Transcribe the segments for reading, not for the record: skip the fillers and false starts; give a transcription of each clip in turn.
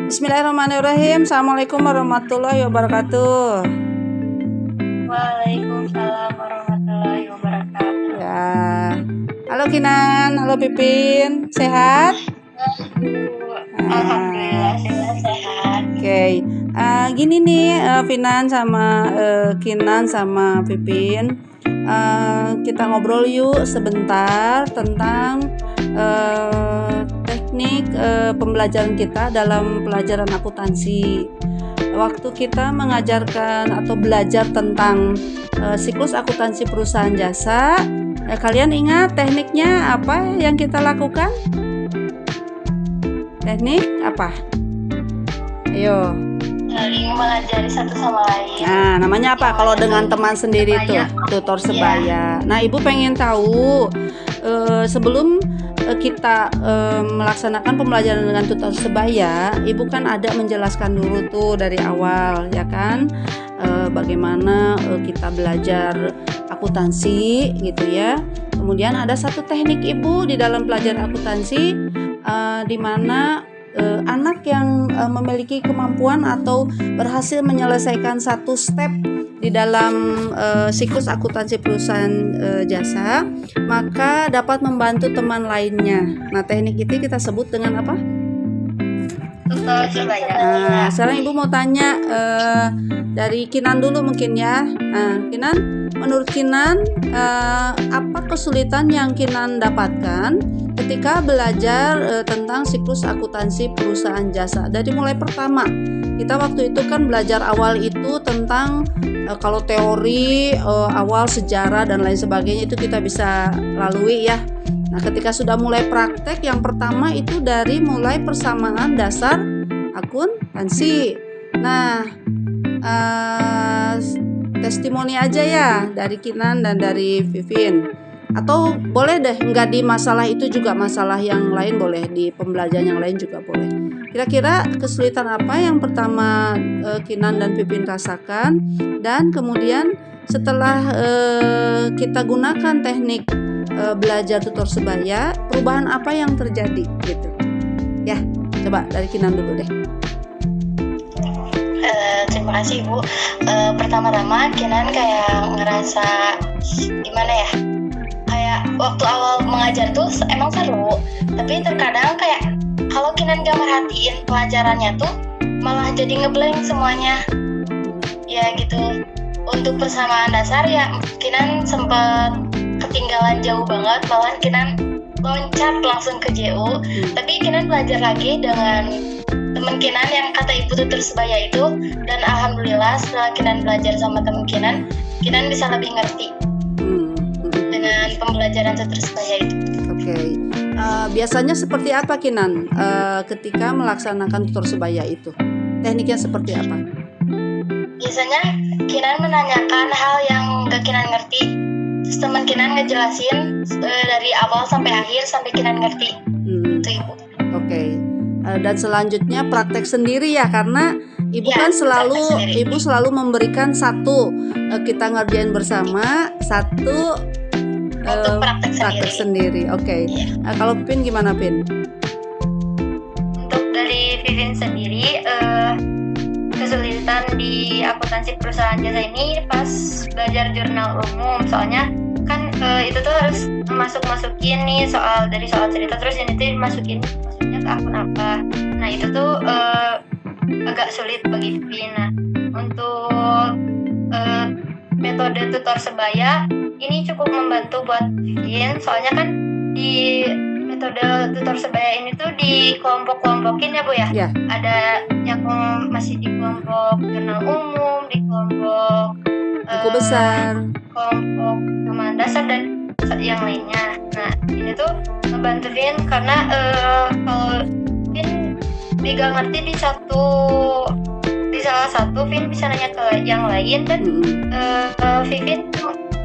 Bismillahirrahmanirrahim. Assalamualaikum warahmatullahi wabarakatuh. Waalaikumsalam warahmatullahi wabarakatuh. Ya, halo Kinan, halo Pipin, sehat? Alhamdulillah sehat. Oke, gini nih, Finan sama Kinan sama Pipin, kita ngobrol yuk sebentar tentang teknik pembelajaran kita dalam pelajaran akuntansi. Waktu kita mengajarkan atau belajar tentang siklus akuntansi perusahaan jasa, kalian ingat tekniknya apa yang kita lakukan? Teknik apa? Ayo. Saling mengajari satu sama lain. Nah, namanya apa? Kalau dengan teman sendiri tuh, tutor sebaya. Nah, Ibu pengen tahu sebelum kita melaksanakan pembelajaran dengan tutor sebaya, Ibu kan ada menjelaskan dulu tuh dari awal, ya kan? Bagaimana kita belajar akuntansi gitu ya. Kemudian ada satu teknik Ibu di dalam pelajaran akuntansi, di mana anak yang memiliki kemampuan atau berhasil menyelesaikan satu step di dalam siklus akuntansi perusahaan jasa, maka dapat membantu teman lainnya. Nah, teknik itu kita sebut dengan apa? Tutor sebaya. Nah, sekarang Ibu mau tanya dari Kinan dulu mungkin ya. Nah, Kinan, menurut Kinan apa kesulitan yang Kinan dapatkan ketika belajar tentang siklus akuntansi perusahaan jasa? Dari mulai pertama, kita waktu itu kan belajar awal itu tentang kalau teori awal sejarah dan lain sebagainya itu kita bisa lalui ya. Nah, ketika sudah mulai praktek, yang pertama itu dari mulai persamaan dasar akuntansi. Nah, testimoni aja ya dari Kinan dan dari Vivin. Atau boleh deh, nggak di masalah itu juga, masalah yang lain boleh, di pembelajaran yang lain juga boleh. Kira-kira kesulitan apa yang pertama Kinan dan Pipin rasakan, dan kemudian setelah kita gunakan teknik belajar tutor sebaya, perubahan apa yang terjadi gitu ya. Coba dari Kinan dulu deh. Terima kasih Bu. Pertama-tama Kinan kayak ngerasa gimana ya, kayak waktu awal mengajar tuh emang seru, tapi terkadang kayak kalau Kinan gak merhatiin pelajarannya tuh malah jadi ngeblank semuanya ya gitu. Untuk persamaan dasar ya Kinan sempet ketinggalan jauh banget, malahan Kinan loncat langsung ke JU. Tapi Kinan belajar lagi dengan teman Kinan yang kata ibu tutor sebaya itu, dan alhamdulillah setelah Kinan belajar sama teman Kinan bisa lebih ngerti dengan pembelajaran tutor sebaya itu. Oke. Biasanya seperti apa Kinan ketika melaksanakan tutor sebaya itu? Tekniknya seperti apa? Biasanya Kinan menanyakan hal yang gak Kinan ngerti, terus teman Kinan ngejelasin dari awal sampai akhir sampai Kinan ngerti. Itu Ibu. Oke. Dan selanjutnya praktek sendiri ya, karena Ibu kan Ibu selalu memberikan satu kita ngerjain bersama, satu untuk praktek sendiri. Oke. Nah, kalau Pin gimana Pin? Untuk dari Vivin sendiri, kesulitan di akuntansi perusahaan jasa ini pas belajar jurnal umum, soalnya kan itu tuh harus masukin nih dari soal cerita, terus ini tuh maksudnya ke akun apa. Nah itu tuh agak sulit bagi Vivin. Nah, untuk metode tutor sebaya ini cukup membantu buat Vivin, soalnya kan di metode tutor sebaya ini tuh dikelompok-kelompokin ya Bu ya. Yeah. Ada yang masih di kelompok jurnal umum, di kelompok buku besar, kelompok persamaan dasar dan yang lainnya. Nah ini tuh membantu Vivin karena kalau Vivin gak ngerti di salah satu, Vivin bisa nanya ke yang lain, dan Vivin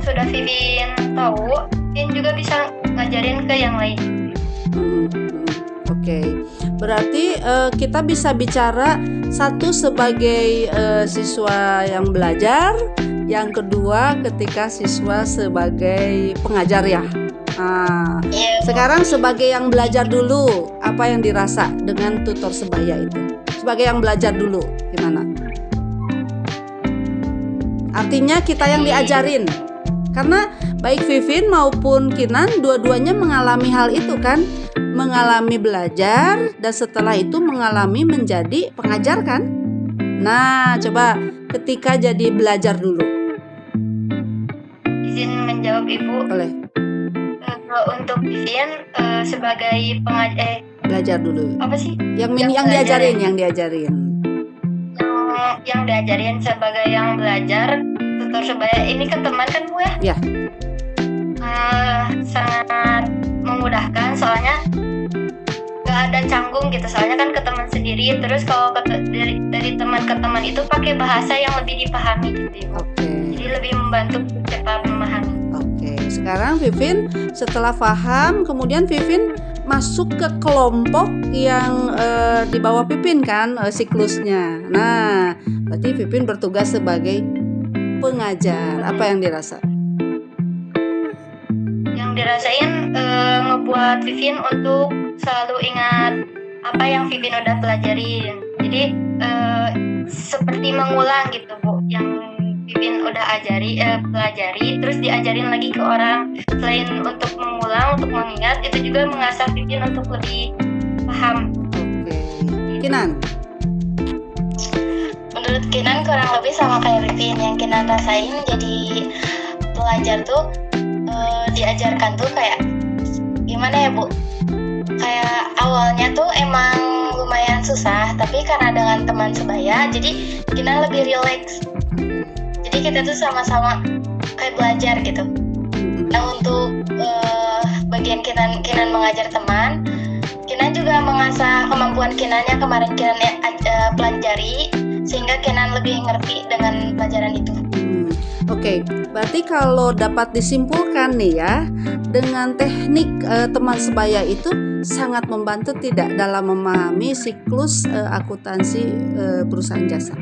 sudah Vivin tahu, Vivin juga bisa ngajarin ke yang lain. Oke. Berarti kita bisa bicara satu sebagai siswa yang belajar, yang kedua ketika siswa sebagai pengajar ya. Nah, sekarang sebagai yang belajar dulu, apa yang dirasa dengan tutor sebaya itu? sebagai yang belajar dulu. Gimana? Artinya kita yang diajarin. Karena baik Vivin maupun Kinan dua-duanya mengalami hal itu kan, mengalami belajar dan setelah itu mengalami menjadi pengajar kan. Nah, coba ketika jadi belajar dulu. Izin menjawab Ibu. Boleh. Untuk Vivin sebagai pengajar Belajar dulu. apa sih? Yang Yang diajarin, belajar. yang diajarin. Yang diajarin sebagai yang belajar tutor sebaya ini ke teman kan Bu ya? Ya. Sangat memudahkan soalnya gak ada canggung gitu, soalnya kan ke teman sendiri, terus kalau dari teman ke teman itu pakai bahasa yang lebih dipahami gitu Ibu. Oke. Jadi lebih membantu cepat memahami. Oke. Sekarang Vivin setelah paham, kemudian Vivin masuk ke kelompok yang di bawah Pipin kan siklusnya. Nah, berarti Vivin bertugas sebagai pengajar. Apa yang dirasa? Yang dirasain ngebuat Vivin untuk selalu ingat apa yang Vivin udah pelajarin. Jadi seperti mengulang gitu Bu, yang Vivin udah pelajari terus diajarin lagi ke orang. Selain untuk mengulang, untuk mengingat, itu juga mengasah Vivin untuk lebih paham. Oke. Kinan. Menurut Kinan kurang lebih sama kayak Vivin. Yang Kinan rasain jadi pelajar tuh diajarkan tuh kayak gimana ya Bu, kayak awalnya tuh emang lumayan susah, tapi karena dengan teman sebaya jadi Kinan lebih rileks. Jadi kita tuh sama-sama kayak belajar gitu. Nah untuk bagian Kinan mengajar teman, Kinan juga mengasah kemampuan Kinannya kemarin Kinan pelajari, sehingga Kinan lebih ngerti dengan pelajaran itu. Oke, berarti kalau dapat disimpulkan nih ya, dengan teknik teman sebaya itu sangat membantu tidak dalam memahami siklus akuntansi perusahaan jasa.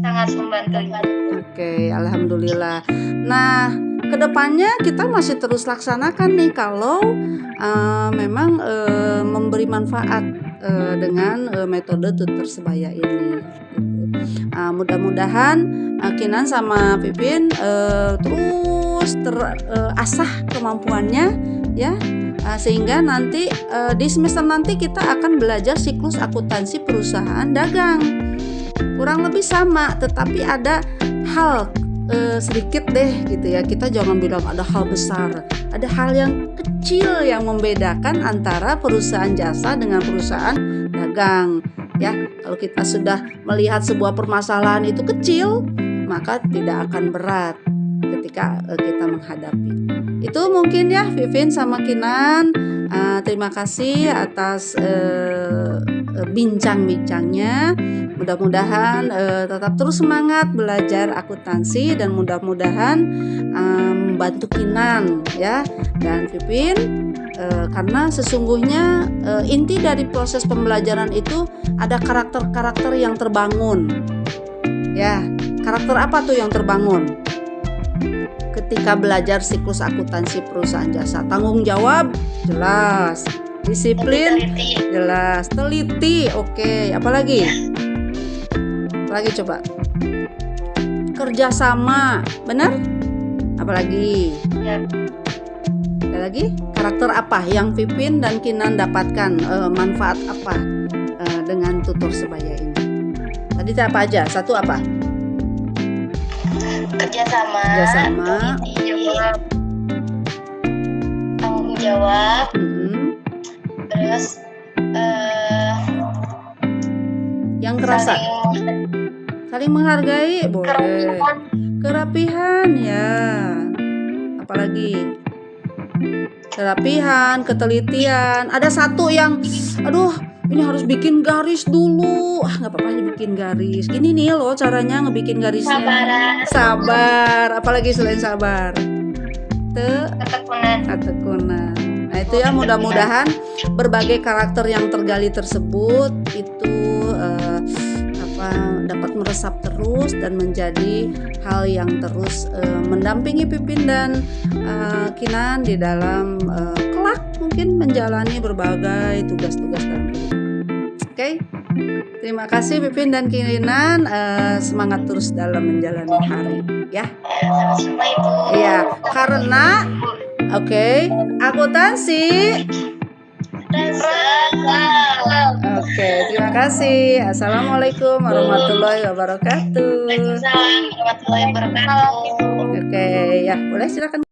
Sangat membantu. Oke, alhamdulillah. Nah, kedepannya kita masih terus laksanakan nih kalau memang memberi manfaat dengan metode tutor sebaya ini. Mudah-mudahan Kinan sama Pipin terus terasah kemampuannya ya, sehingga nanti di semester nanti kita akan belajar siklus akuntansi perusahaan dagang. Kurang lebih sama, tetapi ada hal sedikit deh gitu ya. Kita jangan bilang ada hal besar, ada hal yang kecil yang membedakan antara perusahaan jasa dengan perusahaan dagang. Ya, kalau kita sudah melihat sebuah permasalahan itu kecil, maka tidak akan berat ketika kita menghadapi. Itu mungkin ya Vivin sama Kinan. Terima kasih atas bincang-bincangnya. Mudah-mudahan tetap terus semangat belajar akuntansi dan mudah-mudahan membantu Kinan ya dan Vivin. Karena sesungguhnya inti dari proses pembelajaran itu ada karakter-karakter yang terbangun. Ya, karakter apa tuh yang terbangun? Ketika belajar siklus akuntansi perusahaan jasa, tanggung jawab jelas, disiplin jelas, teliti, oke. Apalagi coba? Kerjasama, benar? Apalagi? Ya. Ada lagi karakter apa yang Pipin dan Kinan dapatkan, manfaat apa dengan tutor sebaya ini? Tadi apa aja? Satu apa? Kerjasama, tanggung jawab, terus yang kerasa saling menghargai, boleh. Kerapihan ya. Apalagi? Kerapihan, ketelitian. Ada satu yang ini harus bikin garis dulu. Nggak apa-apa bikin garis. Gini nih loh caranya ngebikin garisnya. Sabar. Apalagi selain sabar? Ketekunan. Nah itu ya, mudah-mudahan berbagai karakter yang tergali tersebut itu dapat meresap terus dan menjadi hal yang terus mendampingi Pipin dan Kinan di dalam kelak mungkin menjalani berbagai tugas-tugas dalam hidup. Oke? Terima kasih Pipin dan Kirinan, semangat terus dalam menjalani hari ya. Sama-sama Ibu. Iya, karena akuntansi. Oke, terima kasih. Assalamualaikum warahmatullahi wabarakatuh. Waalaikumsalam warahmatullahi wabarakatuh. Oke, ya boleh silakan.